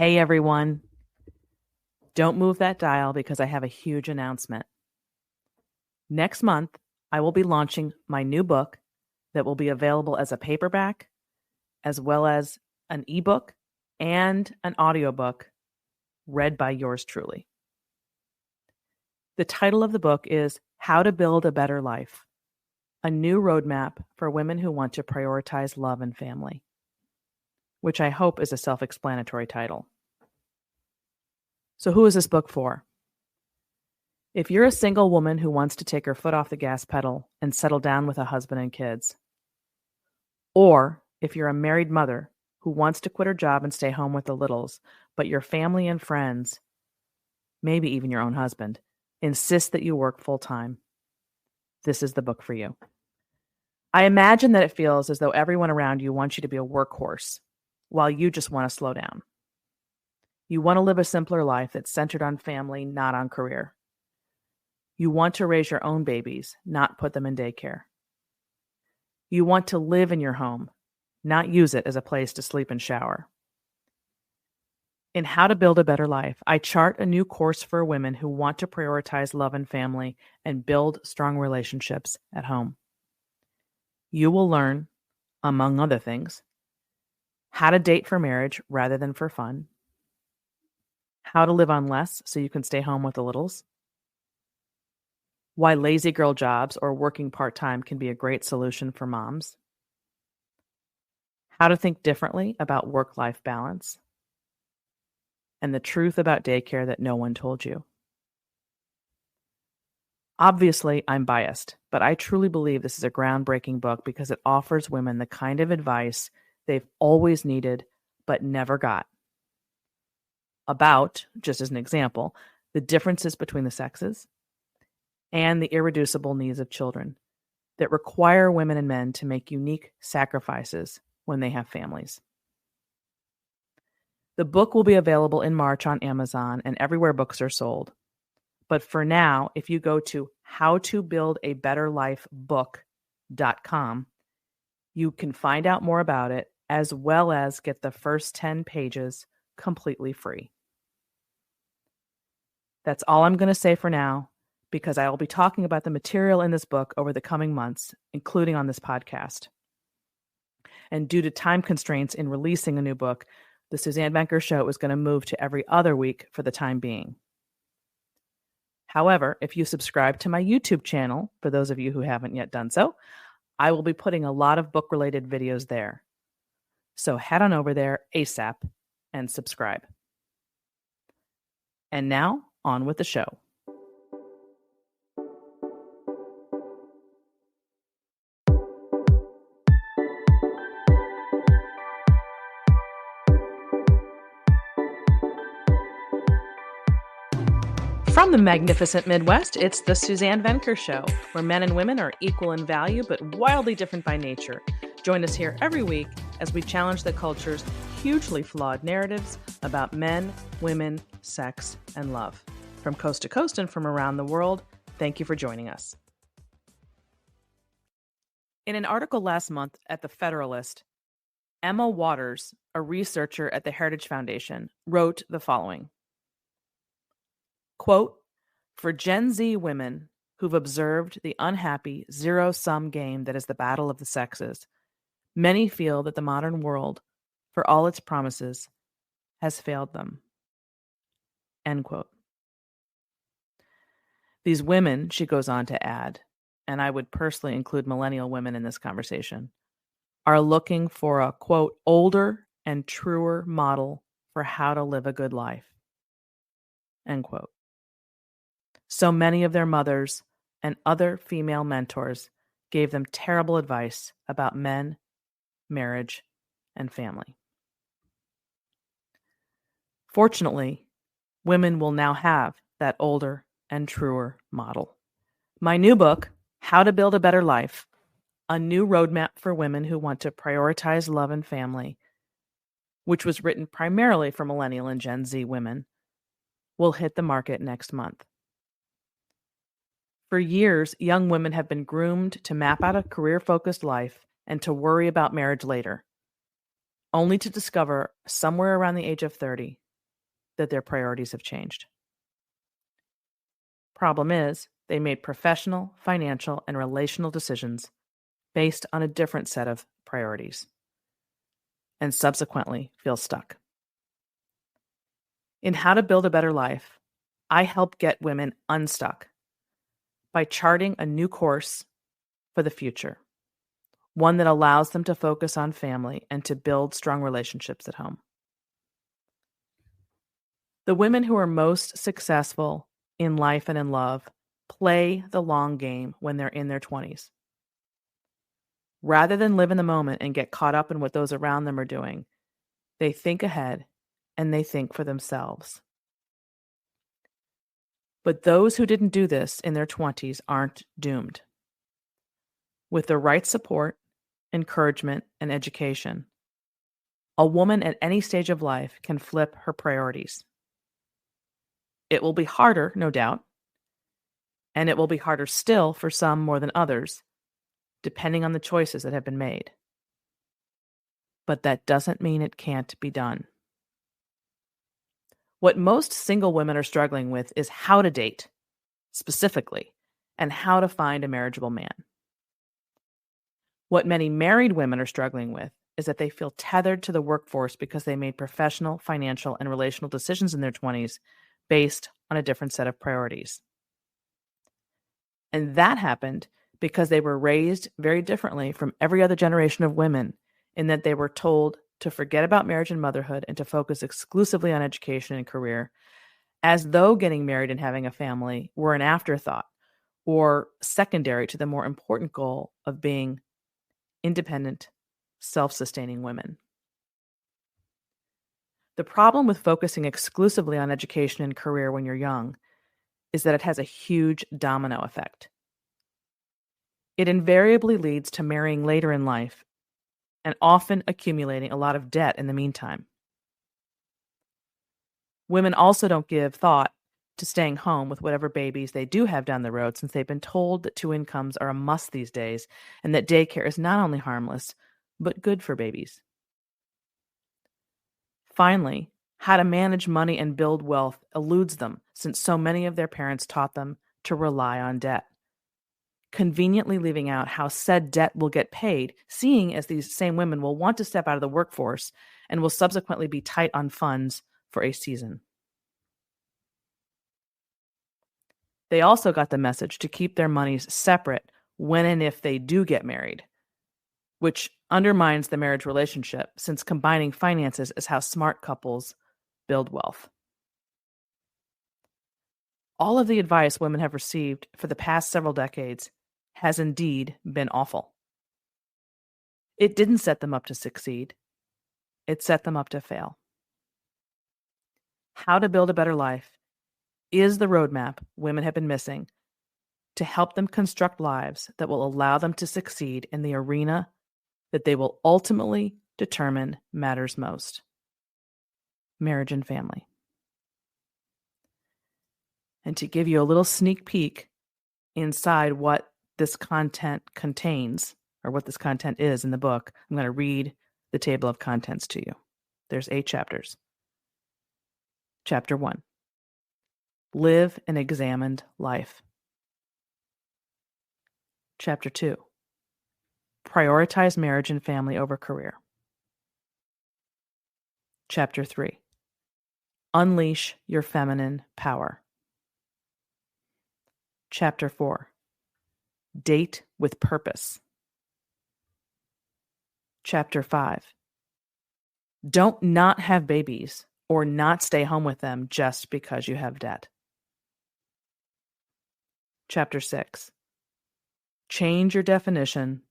Hey everyone, don't move that dial because I have a huge announcement. Next month, I will be launching my new book that will be available as a paperback, as well as an ebook and an audiobook read by yours truly. The title of the book is How to Build a Better Life, a new roadmap for women who want to prioritize love and family, which I hope is a self-explanatory title. So who is this book for? If you're a single woman who wants to take her foot off the gas pedal and settle down with a husband and kids, or if you're a married mother who wants to quit her job and stay home with the littles, but your family and friends, maybe even your own husband, insist that you work full-time, this is the book for you. I imagine that it feels as though everyone around you wants you to be a workhorse, while you just want to slow down. You want to live a simpler life that's centered on family, not on career. You want to raise your own babies, not put them in daycare. You want to live in your home, not use it as a place to sleep and shower. In How to Build a Better Life, I chart a new course for women who want to prioritize love and family and build strong relationships at home. You will learn, among other things, how to date for marriage rather than for fun, how to live on less so you can stay home with the littles, why lazy girl jobs or working part-time can be a great solution for moms, how to think differently about work-life balance, and the truth about daycare that no one told you. Obviously, I'm biased, but I truly believe this is a groundbreaking book because it offers women the kind of advice they've always needed but never got. About, just as an example, the differences between the sexes and the irreducible needs of children that require women and men to make unique sacrifices when they have families. The book will be available in March on Amazon and everywhere books are sold. But for now, if you go to howtobuildabetterlifebook.com, you can find out more about it as well as get the first 10 pages completely free. That's all I'm going to say for now, because I will be talking about the material in this book over the coming months, including on this podcast. And due to time constraints in releasing a new book, the Suzanne Venker Show is going to move to every other week for the time being. However, if you subscribe to my YouTube channel, for those of you who haven't yet done so, I will be putting a lot of book-related videos there. So head on over there ASAP and subscribe. And now, on with the show. From the magnificent Midwest, it's the Suzanne Venker Show, where men and women are equal in value but wildly different by nature. Join us here every week as we challenge the culture's hugely flawed narratives about men, women, sex, and love. From coast to coast and from around the world, thank you for joining us. In an article last month at The Federalist, Emma Waters, a researcher at the Heritage Foundation, wrote the following. Quote, for Gen Z women who've observed the unhappy zero-sum game that is the battle of the sexes, many feel that the modern world, for all its promises, has failed them. End quote. These women, she goes on to add, and I would personally include millennial women in this conversation, are looking for a, quote, older and truer model for how to live a good life. End quote. So many of their mothers and other female mentors gave them terrible advice about men, marriage, and family. Fortunately, women will now have that older and truer model. My new book, How to Build a Better Life, a new roadmap for women who want to prioritize love and family, which was written primarily for millennial and Gen Z women, will hit the market next month. For years, young women have been groomed to map out a career-focused life and to worry about marriage later, only to discover somewhere around the age of 30 that their priorities have changed. Problem is, they made professional, financial, and relational decisions based on a different set of priorities, and subsequently feel stuck. In How to Build a Better Life, I help get women unstuck by charting a new course for the future, one that allows them to focus on family and to build strong relationships at home. The women who are most successful in life and in love play the long game when they're in their 20s. Rather than live in the moment and get caught up in what those around them are doing, they think ahead and they think for themselves. But those who didn't do this in their 20s aren't doomed. With the right support, encouragement, and education, a woman at any stage of life can flip her priorities. It will be harder, no doubt, and it will be harder still for some more than others, depending on the choices that have been made. But that doesn't mean it can't be done. What most single women are struggling with is how to date, specifically, and how to find a marriageable man. What many married women are struggling with is that they feel tethered to the workforce because they made professional, financial, and relational decisions in their 20s based on a different set of priorities. And that happened because they were raised very differently from every other generation of women, in that they were told to forget about marriage and motherhood and to focus exclusively on education and career, as though getting married and having a family were an afterthought or secondary to the more important goal of being independent, self-sustaining women. The problem with focusing exclusively on education and career when you're young is that it has a huge domino effect. It invariably leads to marrying later in life and often accumulating a lot of debt in the meantime. Women also don't give thought to staying home with whatever babies they do have down the road, since they've been told that 2 incomes are a must these days and that daycare is not only harmless, but good for babies. Finally, how to manage money and build wealth eludes them, since so many of their parents taught them to rely on debt, conveniently leaving out how said debt will get paid, seeing as these same women will want to step out of the workforce and will subsequently be tight on funds for a season. They also got the message to keep their monies separate when and if they do get married, which undermines the marriage relationship, since combining finances is how smart couples build wealth. All of the advice women have received for the past several decades has indeed been awful. It didn't set them up to succeed. It set them up to fail. How to Build a Better Life is the roadmap women have been missing to help them construct lives that will allow them to succeed in the arena that they will ultimately determine matters most: marriage and family. And to give you a little sneak peek inside what this content contains, or what this content is in the book, I'm going to read the table of contents to you. There's 8 chapters. Chapter 1. Live an examined life. Chapter 2. Prioritize marriage and family over career. Chapter 3. Unleash your feminine power. Chapter 4. Date with purpose. Chapter 5. Don't not have babies or not stay home with them just because you have debt. Chapter 6. Change your definition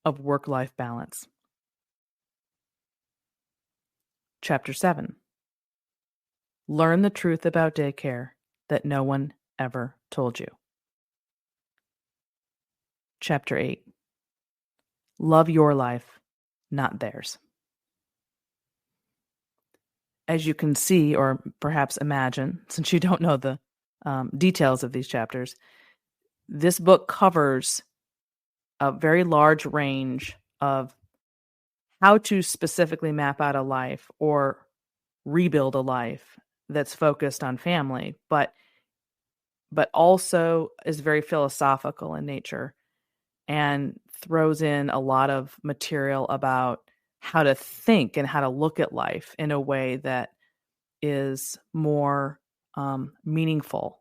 of work-life balance. Chapter 7. Learn the truth about daycare that no one ever told you. Chapter 8. Love your life, not theirs. As you can see, or perhaps imagine, since you don't know the details of these chapters, this book covers a very large range of how to specifically map out a life or rebuild a life that's focused on family, but also is very philosophical in nature and throws in a lot of material about how to think and how to look at life in a way that is more meaningful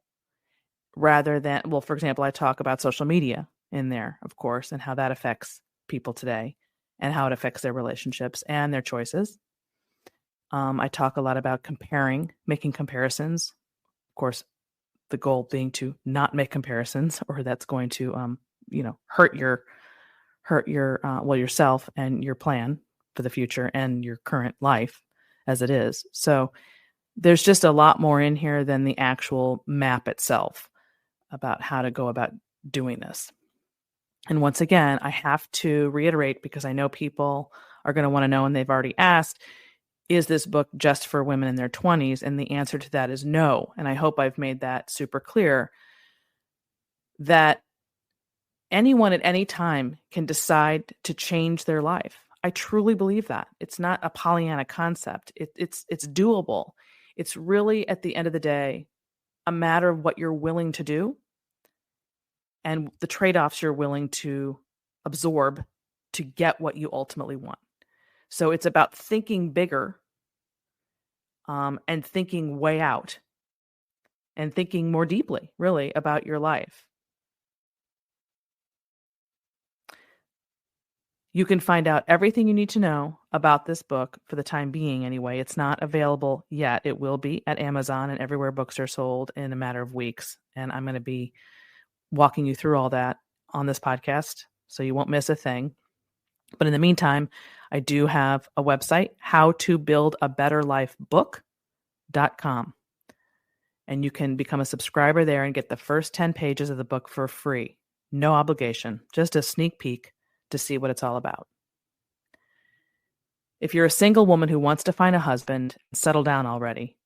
rather than, well, for example, I talk about social media in there, of course, and how that affects people today and how it affects their relationships and their choices. I talk a lot about making comparisons. Of course, the goal being to not make comparisons, or that's going to, hurt yourself and your plan for the future and your current life as it is. So there's just a lot more in here than the actual map itself about how to go about doing this. And once again, I have to reiterate, because I know people are going to want to know, and they've already asked, is this book just for women in their 20s? And the answer to that is no. And I hope I've made that super clear, that anyone at any time can decide to change their life. I truly believe that. It's not a Pollyanna concept. It's doable. It's really, at the end of the day, a matter of what you're willing to do and the trade-offs you're willing to absorb to get what you ultimately want. So it's about thinking bigger, and thinking way out, and thinking more deeply, really, about your life. You can find out everything you need to know about this book for the time being anyway. It's not available yet. It will be at Amazon and everywhere books are sold in a matter of weeks. And I'm going to be walking you through all that on this podcast, so you won't miss a thing. But in the meantime, I do have a website, howtobuildabetterlifebook.com. And you can become a subscriber there and get the first 10 pages of the book for free. No obligation, just a sneak peek to see what it's all about. If you're a single woman who wants to find a husband and settle down already,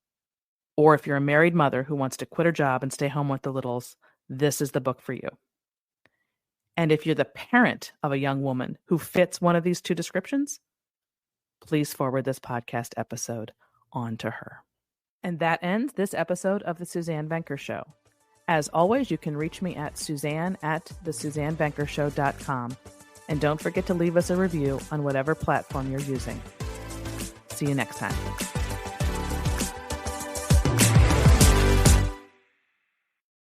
or if you're a married mother who wants to quit her job and stay home with the littles, this is the book for you. And if you're the parent of a young woman who fits one of these two descriptions, please forward this podcast episode on to her. And that ends this episode of The Suzanne Venker Show. As always, you can reach me at Suzanne@thesuzannevenkershow.com. And don't forget to leave us a review on whatever platform you're using. See you next time.